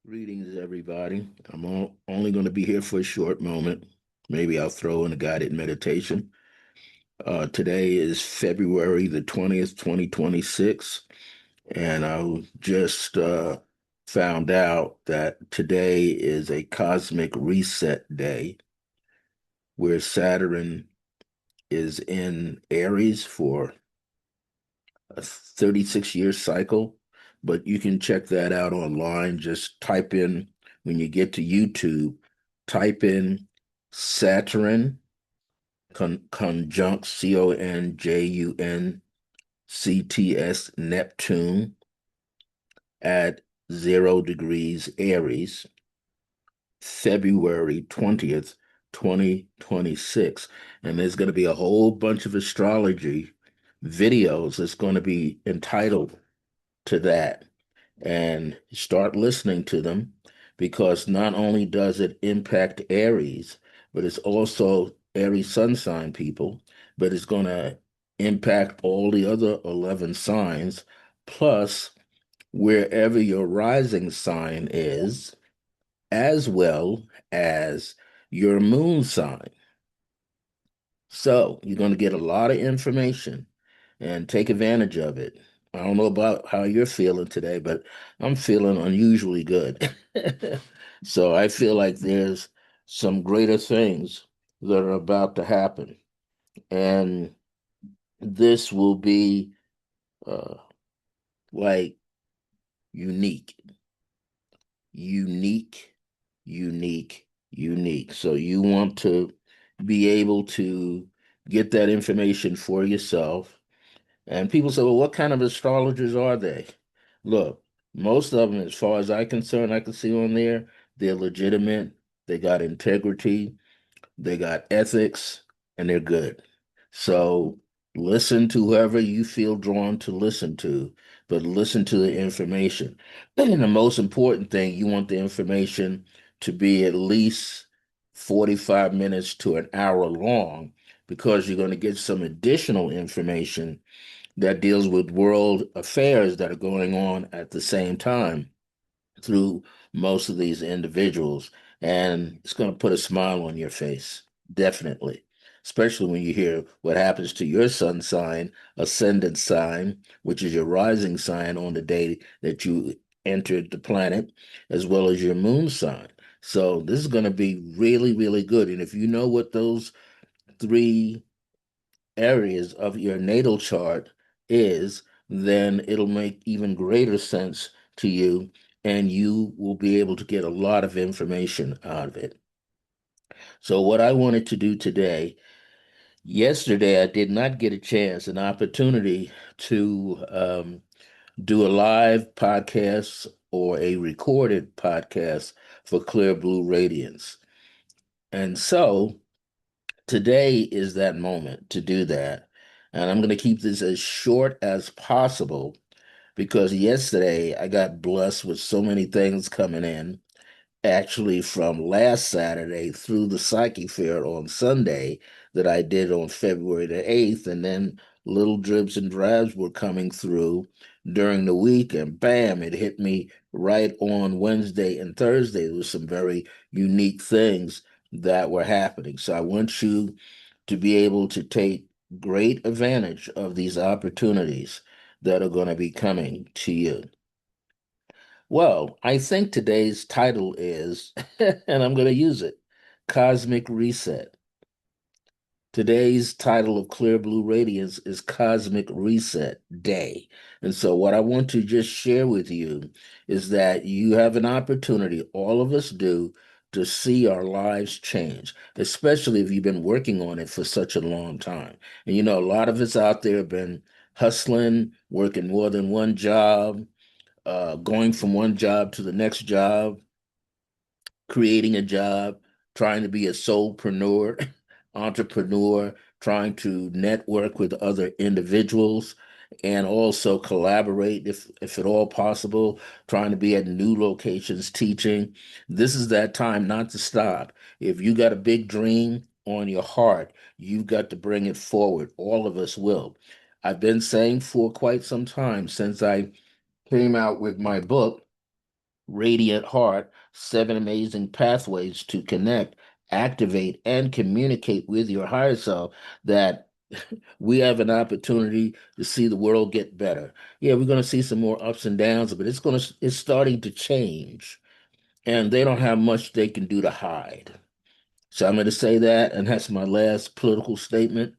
Greetings, everybody. Only going to be here for a short moment. Maybe I'll throw in a guided meditation. Today is February the 20th, 2026, and I just found out that today is a cosmic reset day where Saturn is in Aries for a 36-year cycle. But you can check that out online. Just type in, when you get to YouTube, type in Saturn conjunct CONJUNCTS Neptune at 0 degrees Aries, February 20th, 2026. And there's going to be a whole bunch of astrology videos that's going to be entitled to that, and start listening to them, because not only does it impact Aries, but it's also Aries sun sign people, but it's going to impact all the other 11 signs, plus wherever your rising sign is, as well as your moon sign. So you're going to get a lot of information and take advantage of it. I don't know about how you're feeling today, but I'm feeling unusually good. So I feel like there's some greater things that are about to happen. And this will be uh, like unique, unique, unique. So you want to be able to get that information for yourself. And people say, well, what kind of astrologers are they? Look, most of them, as far as I can see on there, they're legitimate, they got integrity, they got ethics, and they're good. So listen to whoever you feel drawn to listen to, but listen to the information. And the most important thing, you want the information to be at least 45 minutes to an hour long, because you're going to get some additional information that deals with world affairs that are going on at the same time through most of these individuals. And it's going to put a smile on your face, definitely. Especially when you hear what happens to your sun sign, ascendant sign, which is your rising sign on the day that you entered the planet, as well as your moon sign. So this is going to be really, really good. And if you know what those three areas of your natal chart is, then it'll make even greater sense to you, and you will be able to get a lot of information out of it. So, what I wanted to do today, yesterday, I did not get a chance, an opportunity to do a live podcast or a recorded podcast for Clear Blue Radiance. And so, today is that moment to do that. And I'm going to keep this as short as possible, because yesterday I got blessed with so many things coming in, actually from last Saturday through the Psyche Fair on Sunday that I did on February the 8th. And then little drips and drabs were coming through during the week. And bam, it hit me right on Wednesday and Thursday. There was some very unique things that were happening. So I want you to be able to take great advantage of these opportunities that are going to be coming to you. Well, I think today's title is, and I'm going to use it, Cosmic Reset. Today's title of Clear Blue Radiance is Cosmic Reset Day. And so, what I want to just share with you is that you have an opportunity, all of us do, to see our lives change, especially if you've been working on it for such a long time. And you know, a lot of us out there have been hustling, working more than one job, going from one job to the next job, creating a job, trying to be a solopreneur, entrepreneur, trying to network with other individuals, and also collaborate if at all possible, trying to be at new locations teaching. This is that time not to stop. If you got a big dream on your heart, you've got to bring it forward. All of us will. I've been saying for quite some time, since I came out with my book, radiant heart, seven amazing pathways to connect, activate, and communicate with your higher self, that we have an opportunity to see the world get better. Yeah, we're going to see some more ups and downs, but it's starting to change, and they don't have much they can do to hide. So I'm going to say that, and that's my last political statement.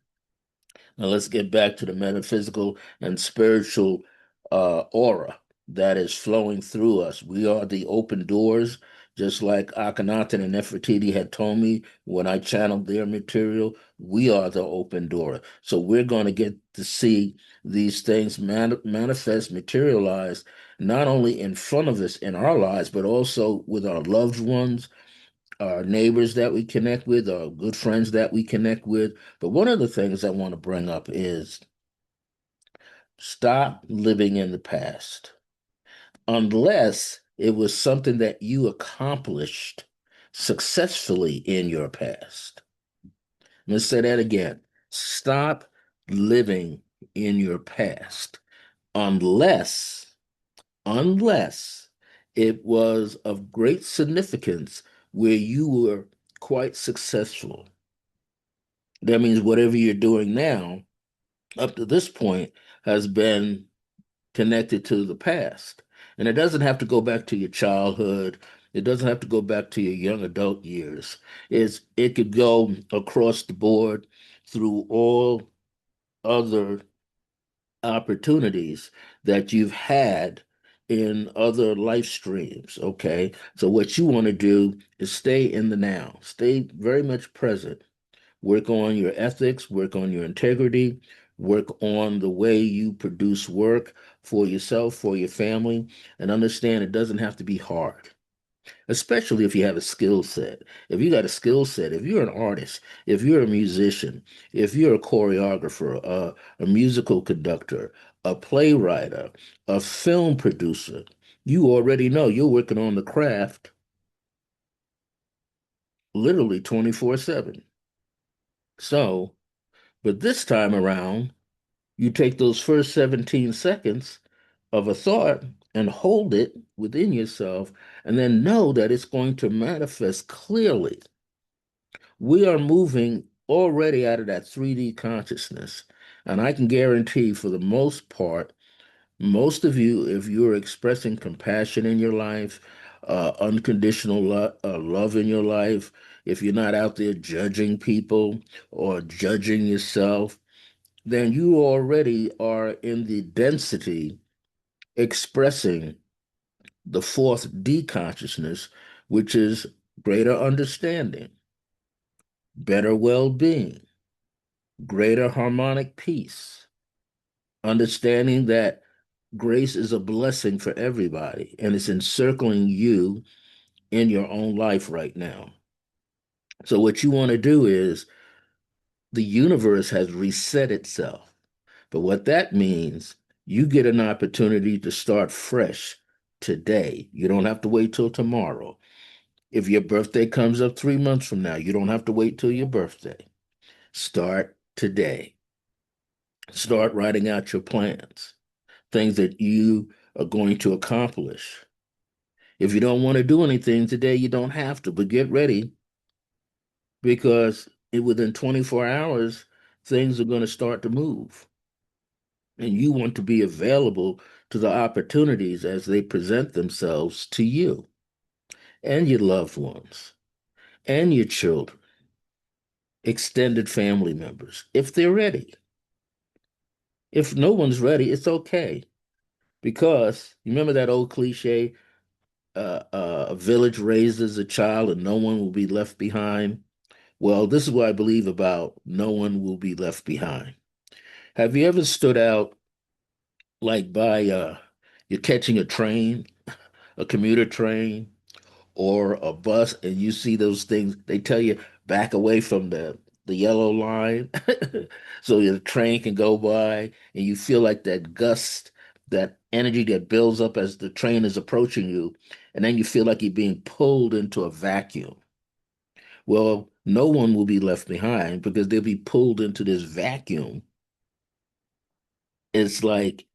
Now let's get back to the metaphysical and spiritual aura that is flowing through us. We are the open doors, just like Akhenaten and Nefertiti had told me when I channeled their material. We are the open door. So we're going to get to see these things manifest, materialize, not only in front of us in our lives, but also with our loved ones, our neighbors that we connect with, our good friends that we connect with. But one of the things I want to bring up is stop living in the past unless it was something that you accomplished successfully in your past. Let's say that again. Stop living in your past unless, unless it was of great significance where you were quite successful. That means whatever you're doing now, up to this point, has been connected to the past. And it doesn't have to go back to your childhood. It doesn't have to go back to your young adult years. It could go across the board through all other opportunities that you've had in other life streams. Okay. So what you want to do is stay in the now, stay very much present. Work on your ethics, work on your integrity, work on the way you produce work for yourself, for your family, and understand it doesn't have to be hard, especially if you have a skill set. If you got a skill set, if you're an artist, if you're a musician, if you're a choreographer, a musical conductor, a playwright, a film producer, you already know you're working on the craft literally 24/7. So, but this time around, you take those first 17 seconds of a thought and hold it within yourself, and then know that it's going to manifest clearly. We are moving already out of that 3D consciousness. And I can guarantee, for the most part, most of you, if you're expressing compassion in your life, unconditional love in your life, if you're not out there judging people or judging yourself, then you already are in the density expressing the fourth D consciousness, which is greater understanding, better well being, greater harmonic peace, understanding that grace is a blessing for everybody and it's encircling you in your own life right now. So, what you want to do is the universe has reset itself. But what that means, you get an opportunity to start fresh today. You don't have to wait till tomorrow. If your birthday comes up 3 months from now, you don't have to wait till your birthday. Start today. Start writing out your plans, things that you are going to accomplish. If you don't want to do anything today, you don't have to, but get ready because within 24 hours, things are going to start to move. And you want to be available to the opportunities as they present themselves to you and your loved ones and your children, extended family members, if they're ready. If no one's ready, it's okay. Because you remember that old cliche, a village raises a child and no one will be left behind? Well, this is what I believe about no one will be left behind. Have you ever stood out like by you're catching a train, a commuter train, or a bus, and you see those things, they tell you back away from the yellow line so the train can go by, and you feel like that gust, that energy that builds up as the train is approaching you, and then you feel like you're being pulled into a vacuum. Well, no one will be left behind because they'll be pulled into this vacuum. It's like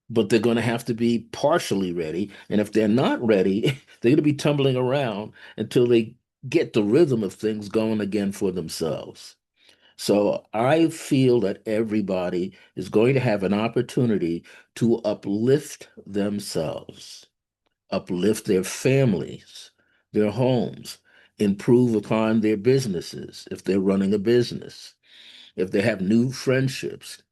but they're going to have to be partially ready. And if they're not ready, they're going to be tumbling around until they get the rhythm of things going again for themselves. So I feel that everybody is going to have an opportunity to uplift themselves, uplift their families, their homes, improve upon their businesses if they're running a business, if they have new friendships,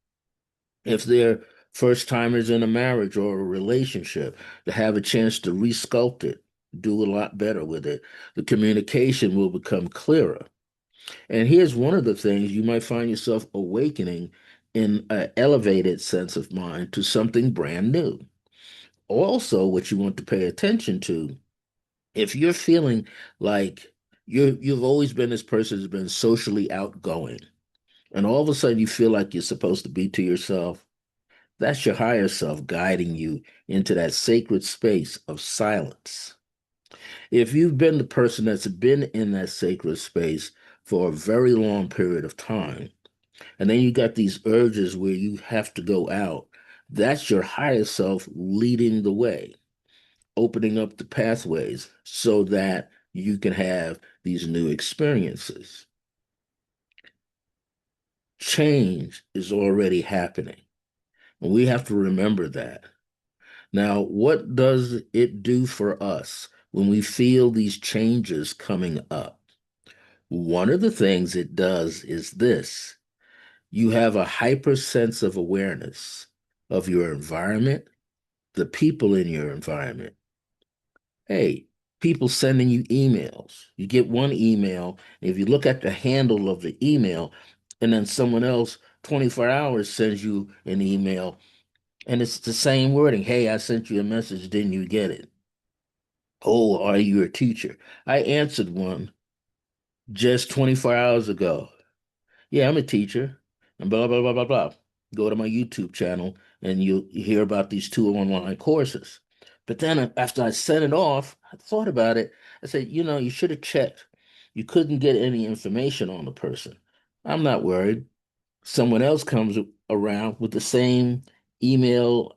if they're first timers in a marriage or a relationship, to have a chance to resculpt it, do a lot better with it. The communication will become clearer. And here's one of the things you might find yourself awakening in an elevated sense of mind to something brand new. Also, what you want to pay attention to, if you're feeling like you've always been this person who's been socially outgoing, and all of a sudden you feel like you're supposed to be to yourself, that's your higher self guiding you into that sacred space of silence. If you've been the person that's been in that sacred space for a very long period of time, and then you got these urges where you have to go out, that's your higher self leading the way, opening up the pathways so that you can have these new experiences. Change is already happening, and we have to remember that. Now, what does it do for us when we feel these changes coming up? One of the things it does is this: you have a hyper sense of awareness of your environment, the people in your environment. Hey, people sending you emails. You get one email, and if you look at the handle of the email, and then someone else 24 hours sends you an email, and it's the same wording. Hey, I sent you a message, didn't you get it? Oh, are you a teacher? I answered one just 24 hours ago. Yeah, I'm a teacher, and blah, blah, blah, blah, blah. Go to my YouTube channel and you hear about these two online courses. But then after I sent it off, I thought about it. I said, you should have checked. You couldn't get any information on the person. I'm not worried. Someone else comes around with the same email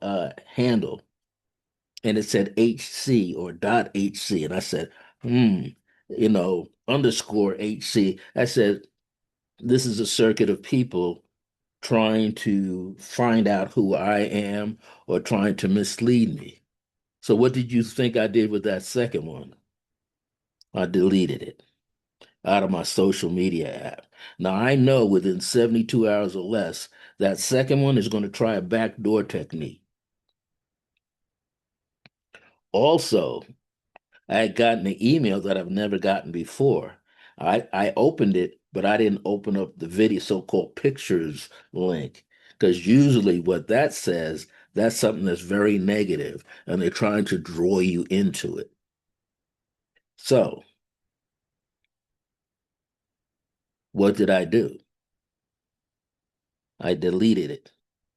handle, and it said HC or dot HC. And I said, underscore HC. I said, this is a circuit of people trying to find out who I am or trying to mislead me. So, what did you think I did with that second one? I deleted it out of my social media app. Now, I know within 72 hours or less, that second one is going to try a backdoor technique. Also, I had gotten an email that I've never gotten before. I opened it, but I didn't open up the video, so-called pictures link, because usually what that says, that's something that's very negative, and they're trying to draw you into it. So, what did I do? I deleted it.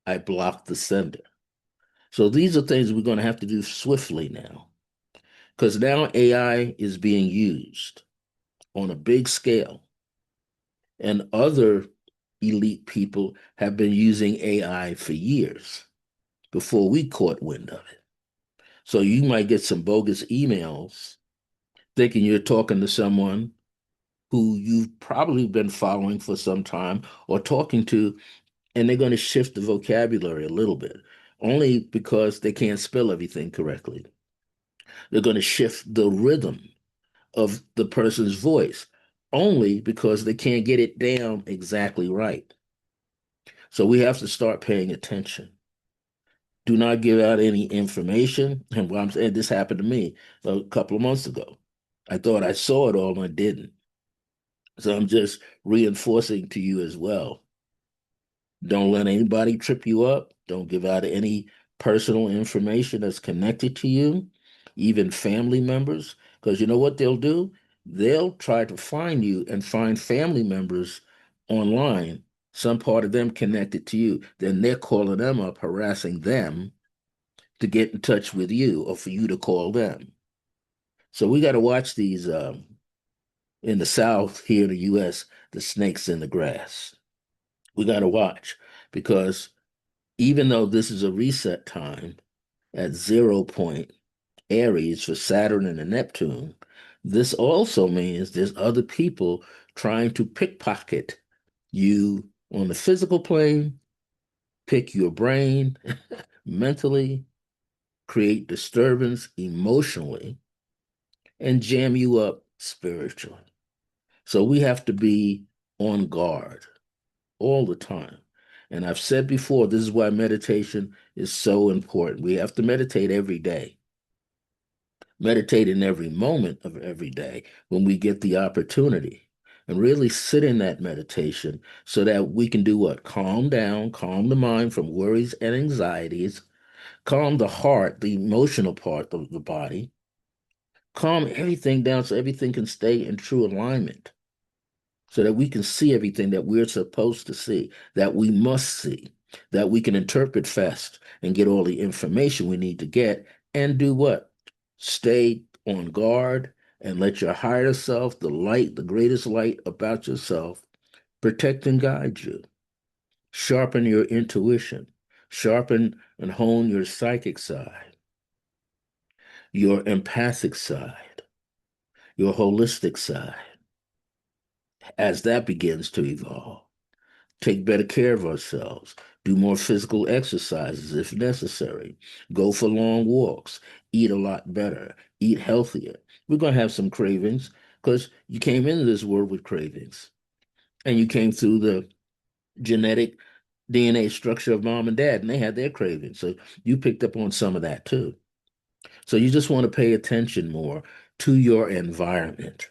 I blocked the sender. So these are things we're going to have to do swiftly now, because now AI is being used on a big scale. And other elite people have been using AI for years before we caught wind of it. So you might get some bogus emails thinking you're talking to someone who you've probably been following for some time or talking to, and they're going to shift the vocabulary a little bit, only because they can't spell everything correctly. They're going to shift the rhythm of the person's voice, only because they can't get it down exactly right. So we have to start paying attention. Do not give out any information. And what I'm saying, this happened to me a couple of months ago. I thought I saw it all and I didn't. So I'm just reinforcing to you as well. Don't let anybody trip you up. Don't give out any personal information that's connected to you, even family members, because you know what they'll do? They'll try to find you and find family members online, some part of them connected to you. Then they're calling them up, harassing them to get in touch with you or for you to call them. So we got to watch these in the South here in the US, the snakes in the grass. We got to watch because Even though this is a reset time at 0 point Aries for Saturn and Neptune, this also means there's other people trying to pickpocket you on the physical plane, pick your brain mentally, create disturbance emotionally, and jam you up spiritually. So we have to be on guard all the time. And I've said before, this is why meditation is so important. We have to meditate every day, meditate in every moment of every day when we get the opportunity, and really sit in that meditation so that we can do what? Calm down, calm the mind from worries and anxieties, calm the heart, the emotional part of the body, calm everything down so everything can stay in true alignment, so that we can see everything that we're supposed to see, that we must see, that we can interpret fast and get all the information we need to get, and do what? Stay on guard and let your higher self, the light, the greatest light about yourself, protect and guide you. Sharpen your intuition, sharpen and hone your psychic side, your empathic side, your holistic side, as that begins to evolve. Take better care of ourselves, do more physical exercises if necessary, go for long walks, eat a lot better, eat healthier. We're going to have some cravings because you came into this world with cravings and you came through the genetic DNA structure of mom and dad, and they had their cravings. So you picked up on some of that too. So you just want to pay attention more to your environment.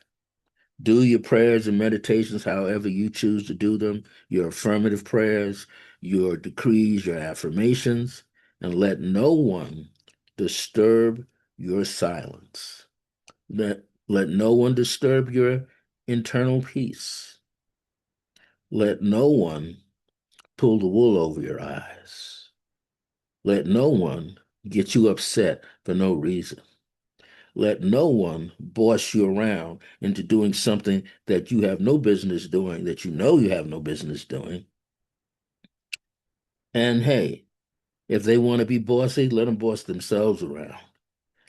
Do your prayers and meditations however you choose to do them, your affirmative prayers, your decrees, your affirmations, and let no one disturb your silence. Let no one disturb your internal peace. Let no one pull the wool over your eyes. Let no one get you upset for no reason. Let no one boss you around into doing something that you have no business doing, that you know you have no business doing. And hey, if they want to be bossy, let them boss themselves around.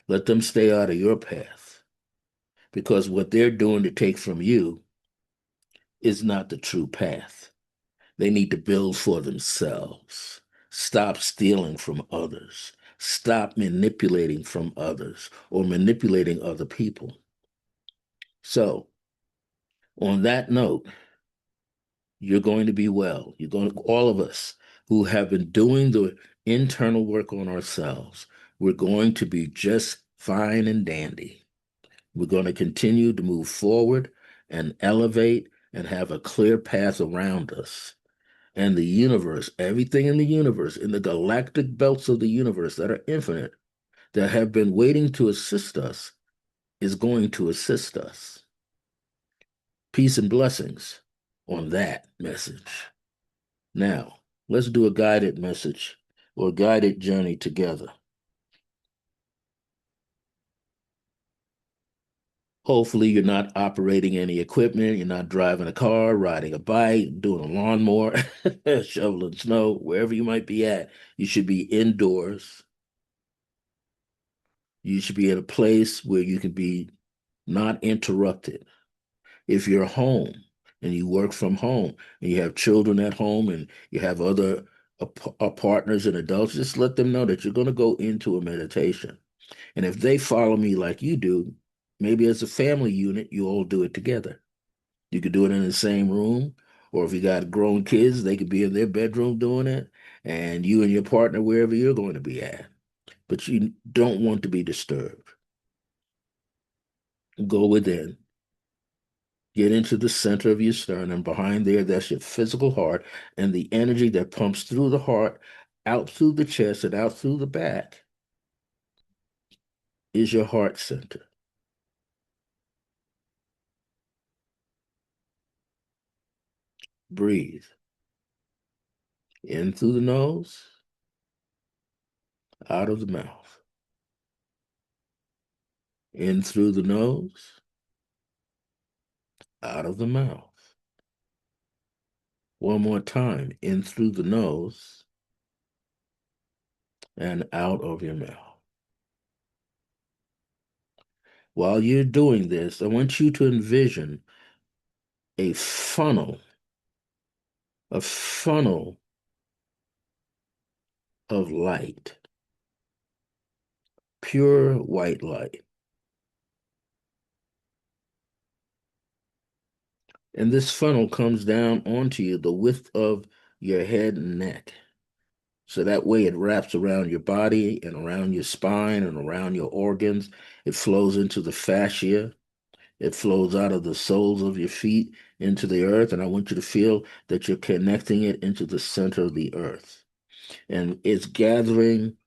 Let them stay out of your path because what they're doing to take from you is not the true path. They need to build for themselves. Stop stealing from others. Stop manipulating from others or manipulating other people. So, on that note, you're going to be well. You're going to, all of us who have been doing the internal work on ourselves, we're going to be just fine and dandy. We're going to continue to move forward and elevate and have a clear path around us. And the universe, everything in the universe, in the galactic belts of the universe that are infinite, that have been waiting to assist us, is going to assist us. Peace and blessings on that message. Now, let's do a guided message or guided journey together. Hopefully, you're not operating any equipment, you're not driving a car, riding a bike, doing a lawnmower, shoveling snow, wherever you might be at. You should be indoors. You should be in a place where you can be not interrupted. If you're home and you work from home and you have children at home and you have other partners and adults, just let them know that you're going to go into a meditation. And if they follow me like you do, maybe as a family unit, you all do it together. You could do it in the same room, or if you got grown kids, they could be in their bedroom doing it, and you and your partner wherever you're going to be at. But you don't want to be disturbed. Go within. Get into the center of your sternum. Behind there, that's your physical heart, and the energy that pumps through the heart, out through the chest, and out through the back is your heart center. Breathe in through the nose, out of the mouth. In through the nose, out of the mouth. One more time. In through the nose, and out of your mouth. While you're doing this, I want you to envision a funnel, a funnel of light, pure white light. And this funnel comes down onto you the width of your head and neck. So that way it wraps around your body and around your spine and around your organs. It flows into the fascia. It flows out of the soles of your feet into the earth. And I want you to feel that you're connecting it into the center of the earth. And it's gathering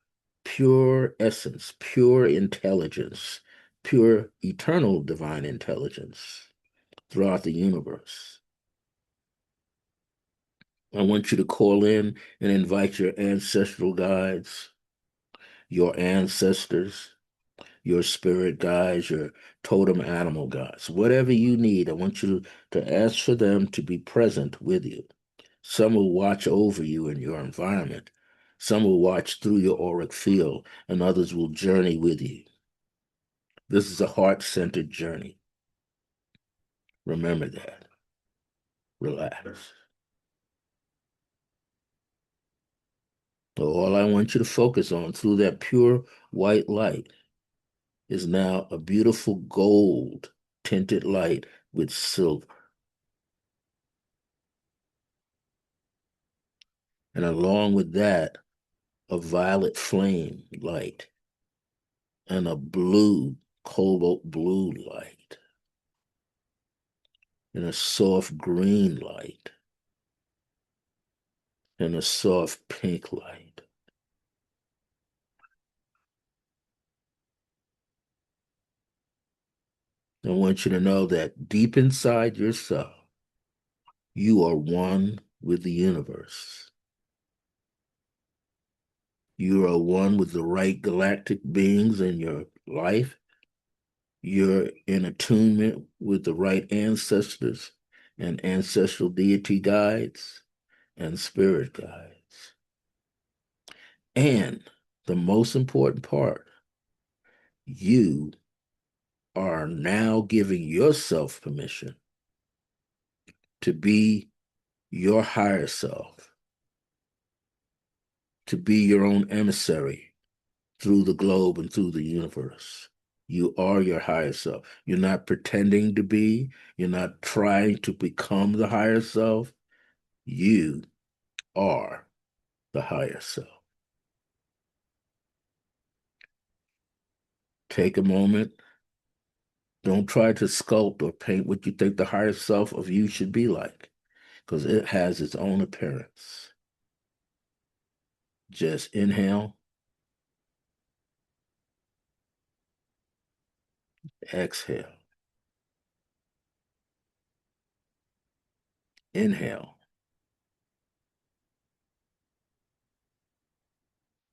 pure essence, pure intelligence, pure eternal divine intelligence throughout the universe. I want you to call in and invite your ancestral guides, your ancestors, your spirit guides, your totem animal guides, whatever you need. I want you to ask for them to be present with you. Some will watch over you in your environment. Some will watch through your auric field, and others will journey with you. This is a heart-centered journey. Remember that. Relax. So all I want you to focus on through that pure white light is now a beautiful gold tinted light with silver. And along with that, a violet flame light and a blue, cobalt blue light and a soft green light and a soft pink light. I want you to know that deep inside yourself, you are one with the universe. You are one with the right galactic beings in your life. You're in attunement with the right ancestors and ancestral deity guides and spirit guides. And the most important part, you are now giving yourself permission to be your higher self, to be your own emissary through the globe and through the universe. You are your higher self. You're not pretending to be, you're not trying to become the higher self. You are the higher self. Take a moment. Don't try to sculpt or paint what you think the higher self of you should be like, because it has its own appearance. Just inhale, exhale, inhale,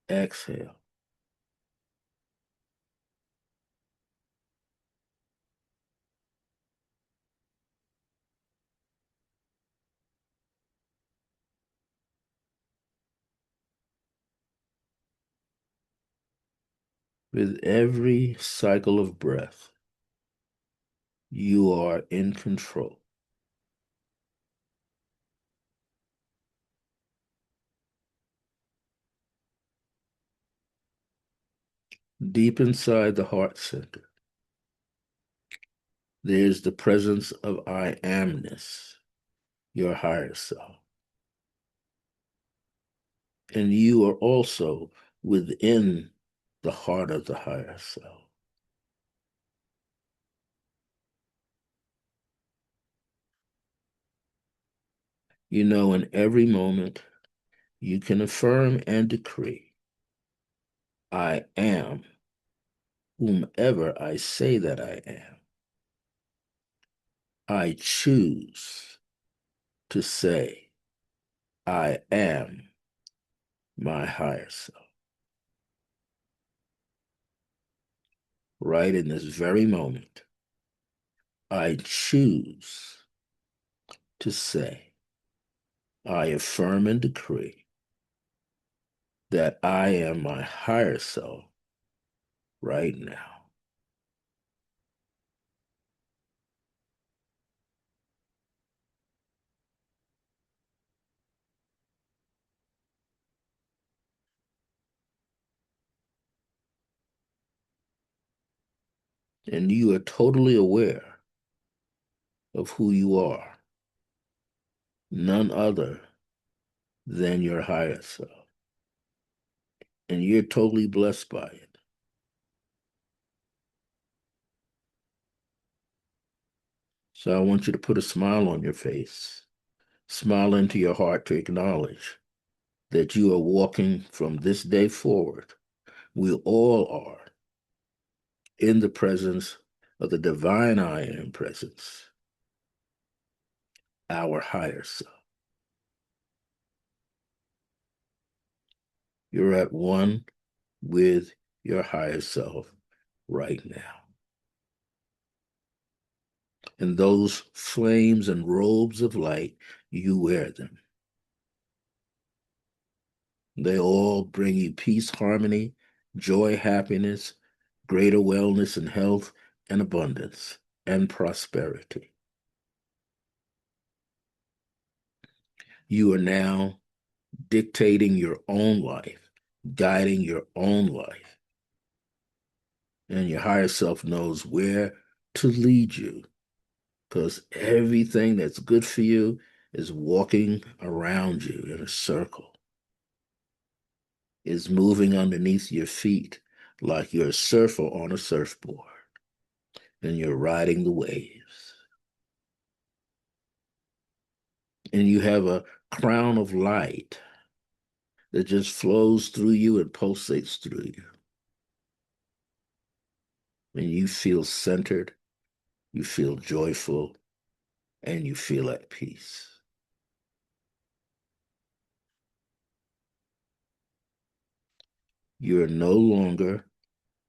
exhale. With every cycle of breath, you are in control. Deep inside the heart center, there's the presence of I amness, your higher self. And you are also within the heart of the higher self. You know, in every moment, you can affirm and decree, I am whomever I say that I am. I choose to say, I am my higher self. Right in this very moment, I choose to say, I affirm and decree that I am my higher self right now. And you are totally aware of who you are, none other than your higher self. And you're totally blessed by it. So I want you to put a smile on your face, smile into your heart to acknowledge that you are walking from this day forward. We all are in the presence of the divine I am presence, our higher self. You're at one with your higher self right now. And those flames and robes of light, you wear them. They all bring you peace, harmony, joy, happiness, greater wellness and health and abundance and prosperity. You are now dictating your own life, guiding your own life. And your higher self knows where to lead you because everything that's good for you is walking around you in a circle, is moving underneath your feet like you're a surfer on a surfboard and you're riding the waves. And you have a crown of light that just flows through you and pulsates through you. And you feel centered, you feel joyful, and you feel at peace. You're no longer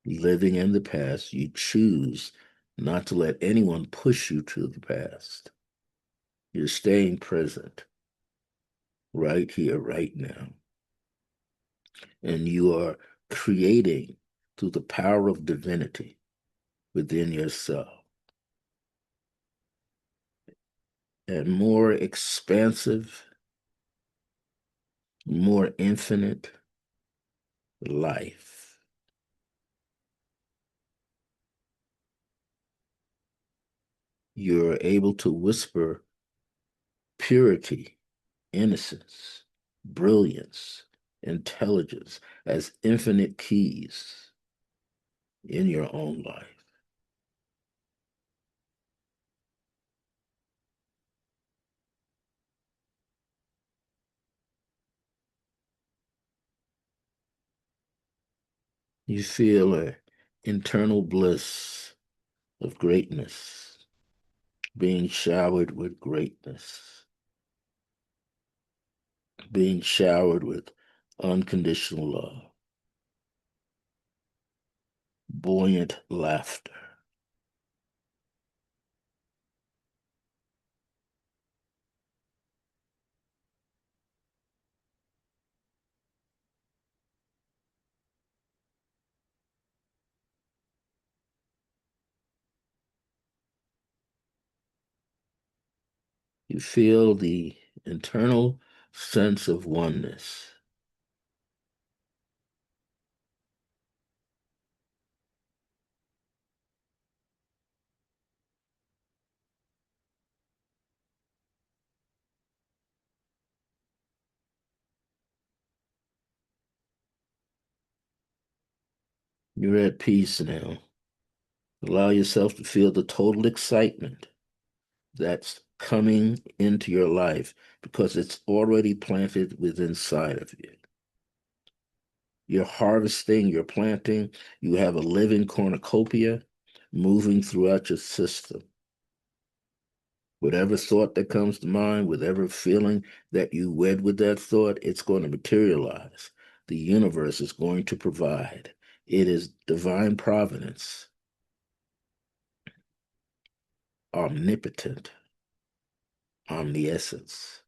living in the past. You choose not to let anyone push you to the past. You're staying present right here, right now. And you are creating through the power of divinity within yourself and more expansive, more infinite life. You're able to whisper purity, innocence, brilliance, intelligence as infinite keys in your own life. You feel an internal bliss of greatness, being showered with greatness, being showered with unconditional love, buoyant laughter. You feel the internal sense of oneness. You're at peace now. Allow yourself to feel the total excitement that's coming into your life because it's already planted within inside of you. You're harvesting, you're planting, you have a living cornucopia moving throughout your system. Whatever thought that comes to mind, whatever feeling that you wed with that thought, it's going to materialize. The universe is going to provide. It is divine providence, omnipotent, omniscience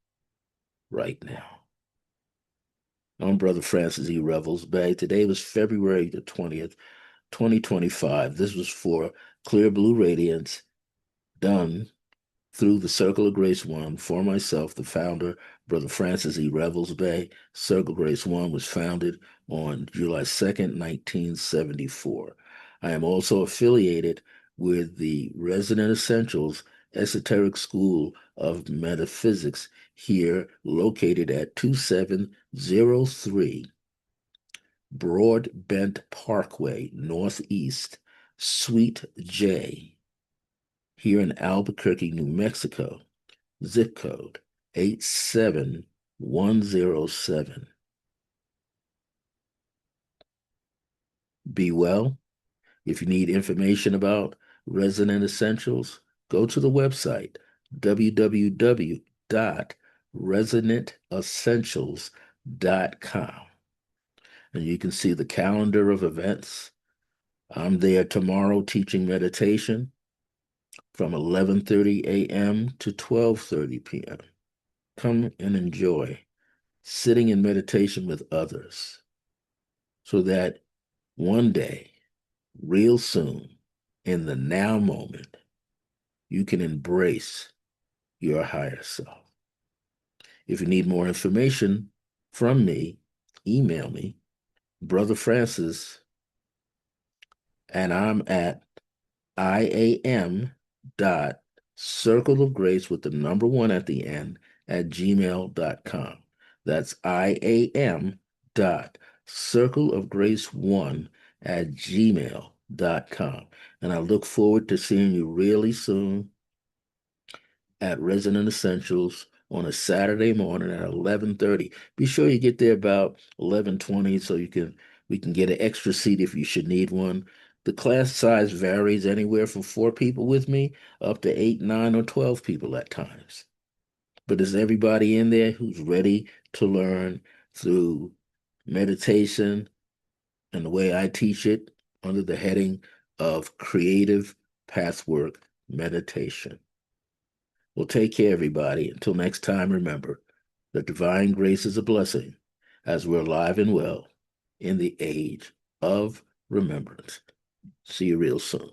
right now. I'm Brother Francis E. Revels-Bey. Today was February the 20th, 2025. This was for Clear Blue Radiance, done through the Circle of Grace One for myself, the founder, Brother Francis E. Revels-Bey. Circle of Grace One was founded on July 2nd, 1974. I am also affiliated with the Resident Essentials Esoteric School of Metaphysics here located at 2703 Broadbent Parkway, Northeast, Suite J, here in Albuquerque, New Mexico, zip code 87107. Be well. If you need information about Resident Essentials, go to the website www.resonantessentials.com, and you can see the calendar of events. I'm there tomorrow teaching meditation from 11:30 a.m. to 12:30 p.m. Come and enjoy sitting in meditation with others so that one day, real soon, in the now moment, you can embrace your higher self. If you need more information from me, email me, Brother Francis, and I'm at IAM dot circle of grace with the number one at the end at gmail.com. That's IAM dot circle of grace one at gmail.com. And I look forward to seeing you really soon at Resident Essentials on a Saturday morning at 11:30. Be sure you get there about 11:20 so we can get an extra seat if you should need one. The class size varies anywhere from 4 people with me up to 8, 9, or 12 people at times. But is everybody in there who's ready to learn through meditation and the way I teach it under the heading of creative pathwork meditation? Well, take care, everybody. Until next time, remember that divine grace is a blessing as we're alive and well in the age of remembrance. See you real soon.